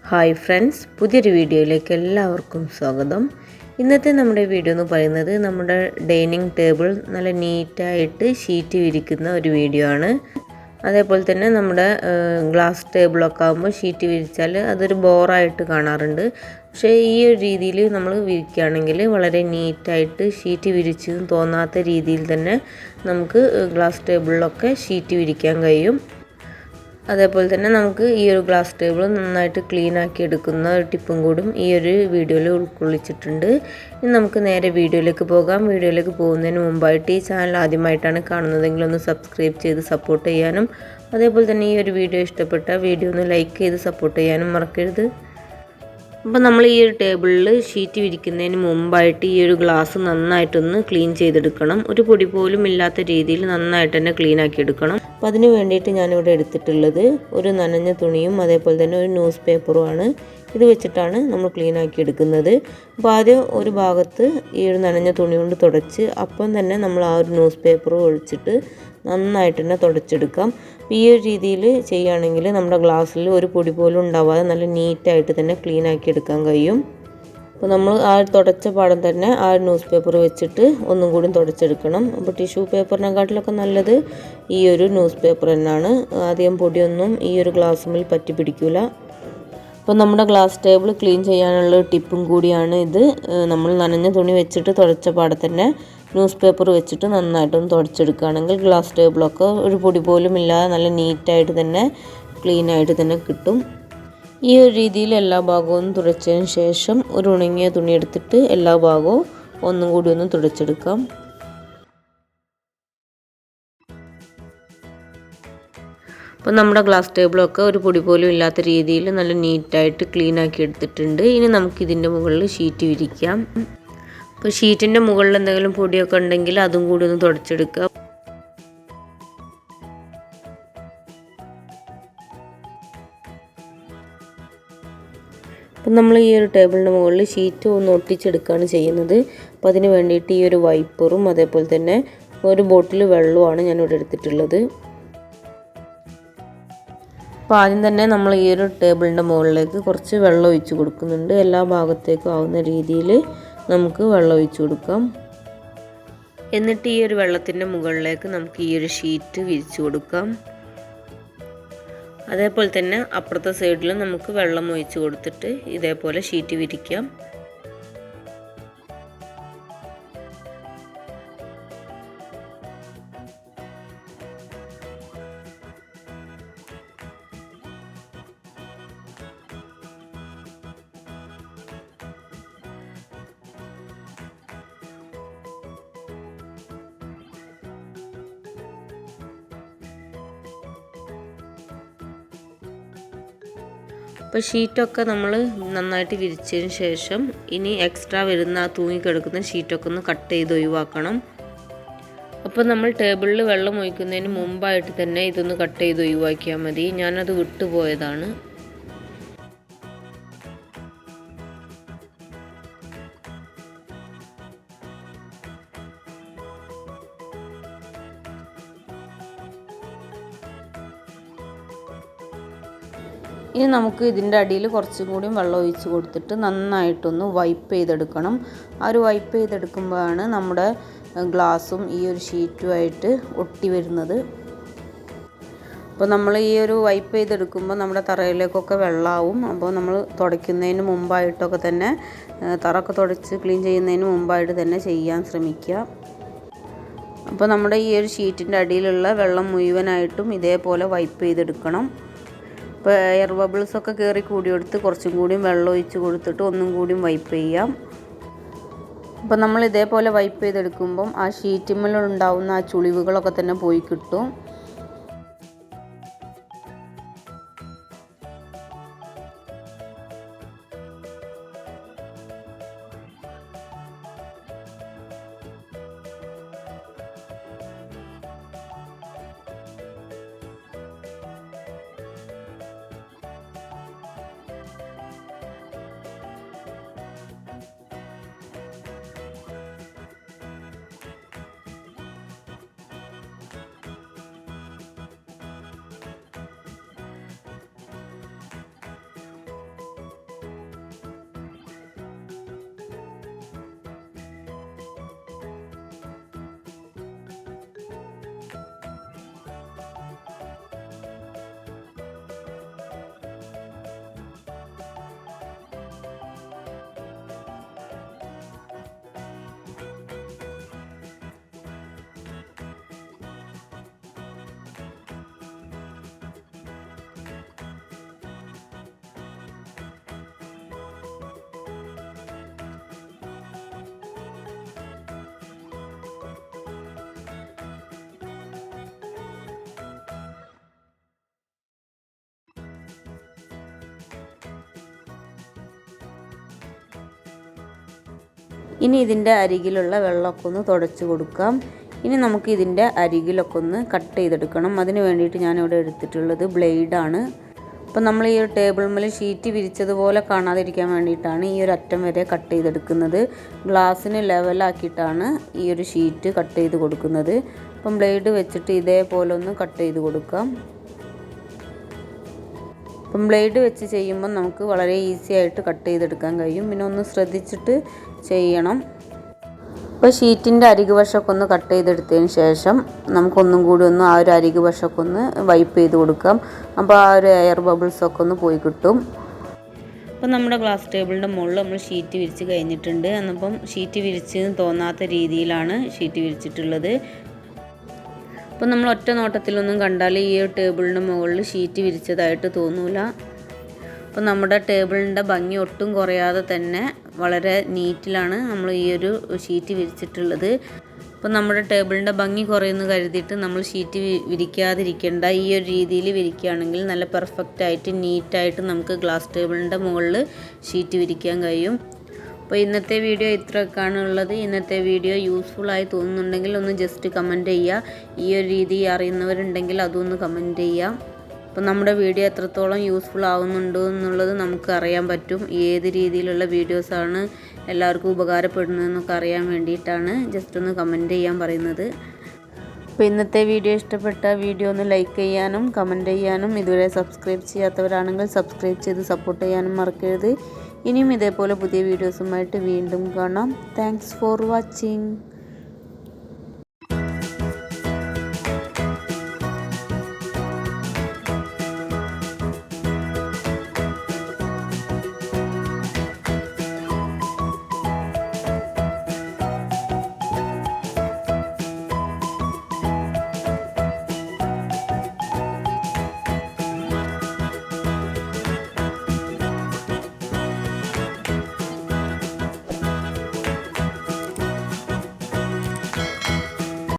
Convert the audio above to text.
Hi friends, പുതിയൊരു വീഡിയോയിലേക്ക് എല്ലാവർക്കും സ്വാഗതം. ഇന്നത്തെ നമ്മുടെ വീഡിയോ എന്ന് പറയുന്നത് നമ്മുടെ ഡൈനിങ് ടേബിൾ നല്ല നീറ്റായിട്ട് ഷീറ്റ് വിരിക്കുന്ന ഒരു വീഡിയോ ആണ്. അതേപോലെ തന്നെ നമ്മുടെ ഗ്ലാസ് ടേബിളൊക്കെ ആകുമ്പോൾ ഷീറ്റ് വിരിച്ചാൽ അതൊരു ബോറായിട്ട് കാണാറുണ്ട്. പക്ഷേ ഈ ഒരു രീതിയിൽ നമ്മൾ വിരിക്കുകയാണെങ്കിൽ വളരെ നീറ്റായിട്ട് ഷീറ്റ് വിരിച്ചു തോന്നാത്ത രീതിയിൽ തന്നെ നമുക്ക് ഗ്ലാസ് ടേബിളിലൊക്കെ ഷീറ്റ് വിരിക്കാൻ കഴിയും. അതേപോലെ തന്നെ നമുക്ക് ഈ ഒരു ഗ്ലാസ് ടേബിൾ നന്നായിട്ട് ക്ലീൻ ആക്കി എടുക്കുന്ന ഒരു ടിപ്പും കൂടും ഈ ഒരു വീഡിയോയിൽ ഉൾക്കൊള്ളിച്ചിട്ടുണ്ട്. ഇനി നമുക്ക് നേരെ വീഡിയോയിലേക്ക് പോകാം. വീഡിയോയിലേക്ക് പോകുന്നതിന് മുമ്പായിട്ട് ഈ ചാനൽ ആദ്യമായിട്ടാണ് കാണുന്നതെങ്കിൽ ഒന്ന് സബ്സ്ക്രൈബ് ചെയ്ത് സപ്പോർട്ട് ചെയ്യാനും അതേപോലെ തന്നെ ഈ ഒരു വീഡിയോ ഇഷ്ടപ്പെട്ട വീഡിയോ ഒന്ന് ലൈക്ക് ചെയ്ത് സപ്പോർട്ട് ചെയ്യാനും മറക്കരുത്. അപ്പോൾ നമ്മൾ ഈ ഒരു ടേബിളിൽ ഷീറ്റ് വിരിക്കുന്നതിന് മുമ്പായിട്ട് ഈ ഒരു ഗ്ലാസ് നന്നായിട്ടൊന്ന് ക്ലീൻ ചെയ്തെടുക്കണം. ഒരു പൊടി പോലും ഇല്ലാത്ത രീതിയിൽ നന്നായിട്ട് തന്നെ ക്ലീൻ ആക്കി എടുക്കണം. അപ്പോൾ അതിന് വേണ്ടിയിട്ട് ഞാനിവിടെ എടുത്തിട്ടുള്ളത് ഒരു നനഞ്ഞ തുണിയും അതേപോലെ തന്നെ ഒരു ന്യൂസ് പേപ്പറുമാണ്. ഇത് വെച്ചിട്ടാണ് നമ്മൾ ക്ലീൻ ആക്കി എടുക്കുന്നത്. അപ്പോൾ ആദ്യം ഒരു ഭാഗത്ത് ഈ ഒരു നനഞ്ഞ തുണി കൊണ്ട് തുടച്ച് അപ്പം തന്നെ നമ്മൾ ആ ഒരു ന്യൂസ് പേപ്പർ ഒഴിച്ചിട്ട് നന്നായിട്ട് തന്നെ തുടച്ചെടുക്കാം. ഈ ഒരു രീതിയിൽ ചെയ്യുകയാണെങ്കിൽ നമ്മുടെ ഗ്ലാസ്സിൽ ഒരു പൊടി പോലും ഉണ്ടാവാതെ നല്ല നീറ്റായിട്ട് തന്നെ ക്ലീൻ ആക്കി എടുക്കാൻ കഴിയും. അപ്പോൾ നമ്മൾ ആ തുടച്ച പാടം തന്നെ ആ ഒരു ന്യൂസ് പേപ്പർ വെച്ചിട്ട് ഒന്നും കൂടി തുടച്ചെടുക്കണം. അപ്പോൾ ടിഷ്യൂ പേപ്പറിനെക്കാട്ടിലൊക്കെ നല്ലത് ഈ ഒരു ന്യൂസ് പേപ്പർ തന്നെയാണ്. അധികം പൊടിയൊന്നും ഈ ഒരു ഗ്ലാസ്സുമിൽ പറ്റി പിടിക്കില്ല. അപ്പോൾ നമ്മുടെ ഗ്ലാസ് ടേബിൾ ക്ലീൻ ചെയ്യാനുള്ള ടിപ്പും കൂടിയാണ് ഇത്. നമ്മൾ നനഞ്ഞ തുണി വെച്ചിട്ട് തുടച്ച പാടെ തന്നെ ന്യൂസ് പേപ്പർ വെച്ചിട്ട് നന്നായിട്ടൊന്ന് തുടച്ചെടുക്കുകയാണെങ്കിൽ ഗ്ലാസ് ടേബിളൊക്കെ ഒരു പൊടി പോലും ഇല്ലാതെ നല്ല നീറ്റായിട്ട് തന്നെ ക്ലീനായിട്ട് തന്നെ കിട്ടും. ഈ ഒരു രീതിയിൽ എല്ലാ ഭാഗവും തുടച്ചതിന് ശേഷം ഒരു ഉണങ്ങിയ തുണി എടുത്തിട്ട് എല്ലാ ഭാഗവും ഒന്നും കൂടി ഒന്ന് തുടച്ചെടുക്കാം. അപ്പോൾ നമ്മുടെ ഗ്ലാസ് ടേബിളൊക്കെ ഒരു പൊടി പോലും ഇല്ലാത്ത രീതിയിൽ നല്ല നീറ്റായിട്ട് ക്ലീൻ ആക്കി എടുത്തിട്ടുണ്ട്. ഇനി നമുക്കിതിൻ്റെ മുകളിൽ ഷീറ്റ് വിരിക്കാം. അപ്പോൾ ഷീറ്റിൻ്റെ മുകളിൽ എന്തെങ്കിലും പൊടിയൊക്കെ ഉണ്ടെങ്കിൽ അതും കൂടി ഒന്ന് തുടച്ചെടുക്കുക. അപ്പം നമ്മൾ ഈ ഒരു ടേബിളിൻ്റെ മുകളിൽ ഷീറ്റ് ഒന്ന് ഒട്ടിച്ചെടുക്കുകയാണ് ചെയ്യുന്നത്. അപ്പോൾ അതിന് വേണ്ടിയിട്ട് ഈ ഒരു വൈപ്പറും അതേപോലെ തന്നെ ഒരു ബോട്ടിൽ വെള്ളവുമാണ് ഞാനിവിടെ എടുത്തിട്ടുള്ളത്. അപ്പോൾ ആദ്യം തന്നെ നമ്മൾ ഈ ഒരു ടേബിളിൻ്റെ മുകളിലേക്ക് കുറച്ച് വെള്ളം ഒഴിച്ച് കൊടുക്കുന്നുണ്ട്. എല്ലാ ഭാഗത്തേക്കും ആവുന്ന രീതിയിൽ നമുക്ക് വെള്ളം ഒഴിച്ച് കൊടുക്കാം. എന്നിട്ട് ഈ ഒരു വെള്ളത്തിൻ്റെ മുകളിലേക്ക് നമുക്ക് ഈ ഒരു ഷീറ്റ് വിരിച്ചു കൊടുക്കാം. അതേപോലെ തന്നെ അപ്പുറത്തെ സൈഡിലും നമുക്ക് വെള്ളം ഒഴിച്ച് കൊടുത്തിട്ട് ഇതേപോലെ ഷീറ്റ് വിരിക്കാം. അപ്പോൾ ഷീറ്റൊക്കെ നമ്മൾ നന്നായിട്ട് വിരിച്ചതിന് ശേഷം ഇനി എക്സ്ട്രാ വരുന്ന തൂങ്ങിക്കിടക്കുന്ന ഷീറ്റൊക്കെ ഒന്ന് കട്ട് ചെയ്ത് ഒഴിവാക്കണം. അപ്പോൾ നമ്മൾ ടേബിളിൽ വെള്ളം ഒഴിക്കുന്നതിന് മുമ്പായിട്ട് തന്നെ ഇതൊന്ന് കട്ട് ചെയ്ത് ഒഴിവാക്കിയാൽ മതി. ഞാനത് വിട്ടുപോയതാണ്. ഇനി നമുക്ക് ഇതിൻ്റെ അടിയിൽ കുറച്ചും കൂടി വെള്ളം ഒഴിച്ച് കൊടുത്തിട്ട് നന്നായിട്ടൊന്ന് വൈപ്പ് ചെയ്തെടുക്കണം. ആ ഒരു വൈപ്പ് ചെയ്തെടുക്കുമ്പോഴാണ് നമ്മുടെ ഗ്ലാസും ഈ ഒരു ഷീറ്റുമായിട്ട് ഒട്ടി വരുന്നത്. അപ്പോൾ നമ്മൾ ഈ ഒരു വൈപ്പ് ചെയ്തെടുക്കുമ്പോൾ നമ്മുടെ തറയിലേക്കൊക്കെ വെള്ളമാവും. അപ്പോൾ നമ്മൾ തുടയ്ക്കുന്നതിന് മുമ്പായിട്ടൊക്കെ തന്നെ തറയൊക്കെ തുടച്ച് ക്ലീൻ ചെയ്യുന്നതിന് മുമ്പായിട്ട് തന്നെ ചെയ്യാൻ ശ്രമിക്കുക. അപ്പോൾ നമ്മുടെ ഈ ഒരു ഷീറ്റിൻ്റെ അടിയിലുള്ള വെള്ളം മുഴുവനായിട്ടും ഇതേപോലെ വൈപ്പ് ചെയ്തെടുക്കണം. ഇപ്പോൾ എയർ ബബിൾസൊക്കെ കയറി കൂടിയെടുത്ത് കുറച്ചും കൂടിയും വെള്ളം ഒഴിച്ച് കൊടുത്തിട്ട് ഒന്നും കൂടിയും വൈപ്പ് ചെയ്യാം. അപ്പോൾ നമ്മൾ ഇതേപോലെ വൈപ്പ് ചെയ്തെടുക്കുമ്പം ആ ഷീറ്റിന്മേലുണ്ടാവുന്ന ആ ചുളിവുകളൊക്കെ തന്നെ പോയി കിട്ടും. ഇനി ഇതിൻ്റെ അരികിലുള്ള വെള്ളമൊക്കെ ഒന്ന് തുടച്ച് കൊടുക്കാം. ഇനി നമുക്ക് ഇതിൻ്റെ അരികിലൊക്കെ ഒന്ന് കട്ട് ചെയ്തെടുക്കണം. അതിന് വേണ്ടിയിട്ട് ഞാനിവിടെ എടുത്തിട്ടുള്ളത് ബ്ലേഡാണ്. അപ്പോൾ നമ്മൾ ഈ ഒരു ടേബിൾ മേൽ ഷീറ്റ് വിരിച്ചതുപോലെ കാണാതിരിക്കാൻ വേണ്ടിയിട്ടാണ് ഈ ഒരു അറ്റം വരെ കട്ട് ചെയ്തെടുക്കുന്നത്. ഗ്ലാസ്സിന് ലെവലാക്കിയിട്ടാണ് ഈ ഒരു ഷീറ്റ് കട്ട് ചെയ്ത് കൊടുക്കുന്നത്. അപ്പം ബ്ലേഡ് വെച്ചിട്ട് ഇതേപോലെ ഒന്ന് കട്ട് ചെയ്ത് കൊടുക്കാം. അപ്പം ബ്ലേഡ് വെച്ച് ചെയ്യുമ്പോൾ നമുക്ക് വളരെ ഈസി ആയിട്ട് കട്ട് ചെയ്തെടുക്കാൻ കഴിയും. പിന്നെ ഒന്ന് ശ്രദ്ധിച്ചിട്ട് ചെയ്യണം. അപ്പോൾ ഷീറ്റിൻ്റെ അരികു വശമൊക്കെ ഒന്ന് കട്ട് ചെയ്തെടുത്തതിന് ശേഷം നമുക്കൊന്നും കൂടി ഒന്ന് ആ ഒരു അരികു വശമൊക്കെ ഒന്ന് വൈപ്പ് ചെയ്ത് കൊടുക്കാം. അപ്പോൾ ആ ഒരു എയർ ബബിൾസൊക്കെ ഒന്ന് പോയി കിട്ടും. അപ്പോൾ നമ്മുടെ ഗ്ലാസ് ടേബിളിൻ്റെ മുകളിൽ നമ്മൾ ഷീറ്റ് വിരിച്ച് കഴിഞ്ഞിട്ടുണ്ട്. എന്നപ്പം ഷീറ്റ് വിരിച്ചെന്ന് തോന്നാത്ത രീതിയിലാണ് ഷീറ്റ് വിരിച്ചിട്ടുള്ളത്. അപ്പോൾ നമ്മൾ ഒറ്റ നോട്ടത്തിലൊന്നും കണ്ടാൽ ഈ ഒരു ടേബിളിൻ്റെ മുകളിൽ ഷീറ്റ് വിരിച്ചതായിട്ട് തോന്നില്ല. അപ്പോൾ നമ്മുടെ ടേബിളിൻ്റെ ഭംഗി ഒട്ടും കുറയാതെ തന്നെ വളരെ നീറ്റിലാണ് നമ്മൾ ഈ ഒരു ഷീറ്റ് വിരിച്ചിട്ടുള്ളത്. അപ്പോൾ നമ്മുടെ ടേബിളിൻ്റെ ഭംഗി കുറയുമെന്ന് കരുതിയിട്ട് നമ്മൾ ഷീറ്റ് വിരിക്കാതിരിക്കേണ്ട. ഈ ഒരു രീതിയിൽ വിരിക്കുകയാണെങ്കിൽ നല്ല പെർഫെക്റ്റായിട്ട് നീറ്റായിട്ട് നമുക്ക് ഗ്ലാസ് ടേബിളിൻ്റെ മുകളിൽ ഷീറ്റ് വിരിക്കാൻ കഴിയും. അപ്പോൾ ഇന്നത്തെ വീഡിയോ ഇത്രയൊക്കെയാണ് ഉള്ളത്. ഇന്നത്തെ വീഡിയോ യൂസ്ഫുള്ളായി തോന്നുന്നുണ്ടെങ്കിൽ ഒന്ന് ജസ്റ്റ് കമൻറ്റ് ചെയ്യുക. ഈ ഒരു രീതി അറിയുന്നവരുണ്ടെങ്കിൽ അതൊന്ന് കമൻറ്റ് ചെയ്യുക. അപ്പോൾ നമ്മുടെ വീഡിയോ എത്രത്തോളം യൂസ്ഫുൾ ആവുന്നുണ്ടോ എന്നുള്ളത് നമുക്ക് അറിയാൻ പറ്റും. ഏത് രീതിയിലുള്ള വീഡിയോസാണ് എല്ലാവർക്കും ഉപകാരപ്പെടുന്നതെന്നൊക്കെ അറിയാൻ വേണ്ടിയിട്ടാണ് ജസ്റ്റ് ഒന്ന് കമൻറ്റ് ചെയ്യാൻ പറയുന്നത്. അപ്പോൾ ഇന്നത്തെ വീഡിയോ ഇഷ്ടപ്പെട്ട വീഡിയോ ഒന്ന് ലൈക്ക് ചെയ്യാനും കമൻറ്റ് ചെയ്യാനും ഇതുവരെ സബ്സ്ക്രൈബ് ചെയ്യാത്തവരാണെങ്കിൽ സബ്സ്ക്രൈബ് ചെയ്ത് സപ്പോർട്ട് ചെയ്യാനും മറക്കരുത്. ഇനിയും ഇതേപോലെ പുതിയ വീഡിയോസുമായിട്ട് വീണ്ടും കാണാം. Thanks for watching.